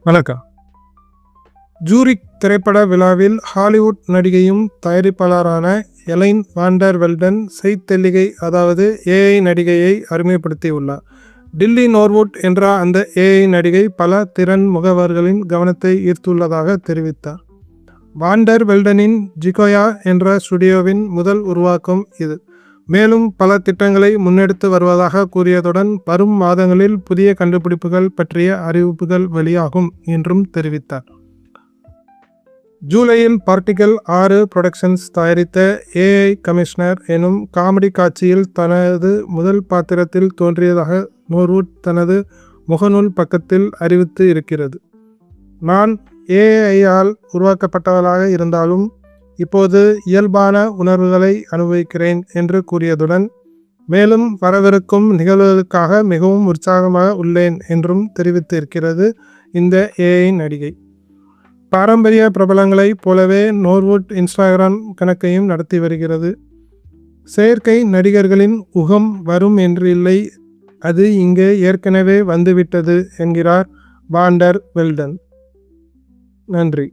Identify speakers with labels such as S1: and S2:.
S1: வணக்கம். ஜூரிக் திரைப்பட விழாவில் ஹாலிவுட் நடிகையும் தயாரிப்பாளரான எலைன் வாண்டர் வெல்டன் செய்தெல்லிகை அதாவது ஏஐ நடிகையை அறிமுகப்படுத்தியுள்ளார். டில்லி நோர்வுட் என்ற அந்த ஏஐ நடிகை பல திறன் முகவர்களின் கவனத்தை ஈர்த்துள்ளதாக தெரிவித்தார். வாண்டர் வெல்டனின் ஜிகோயா என்ற ஸ்டுடியோவின் முதல் உருவாக்கம் இது. மேலும் பல திட்டங்களை முன்னெடுத்து வருவதாக கூறியதுடன் வரும் மாதங்களில் புதிய கண்டுபிடிப்புகள் பற்றிய அறிவிப்புகள் வெளியாகும் என்றும் தெரிவித்தார். ஜூலையில் பார்ட்டிகல் 6 புரொடக்ஷன்ஸ் தயாரித்த ஏஐ கமிஷனர் எனும் காமெடி காட்சியில் தனது முதல் பாத்திரத்தில் தோன்றியதாக நோர்வுட் தனது முகநூல் பக்கத்தில் அறிவித்து இருக்கிறது. நான் ஏஐயால் உருவாக்கப்பட்டவளாக இருந்தாலும் இப்போது இயல்பான உணர்வுகளை அனுபவிக்கிறேன் என்று கூறியதுடன் மேலும் வரவிருக்கும் நிகழ்வுகளுக்காக மிகவும் உற்சாகமாக உள்ளேன் என்றும் தெரிவித்திருக்கிறது இந்த ஏஐ நடிகை. பாரம்பரிய பிரபலங்களைப் போலவே நோர்வுட் இன்ஸ்டாகிராம் கணக்கையும் நடத்தி வருகிறது. செயற்கை நடிகர்களின் உகம் வரும் என்று இல்லை, அது இங்கே ஏற்கனவே வந்துவிட்டது என்கிறார் வாண்டர் வெல்டன். நன்றி.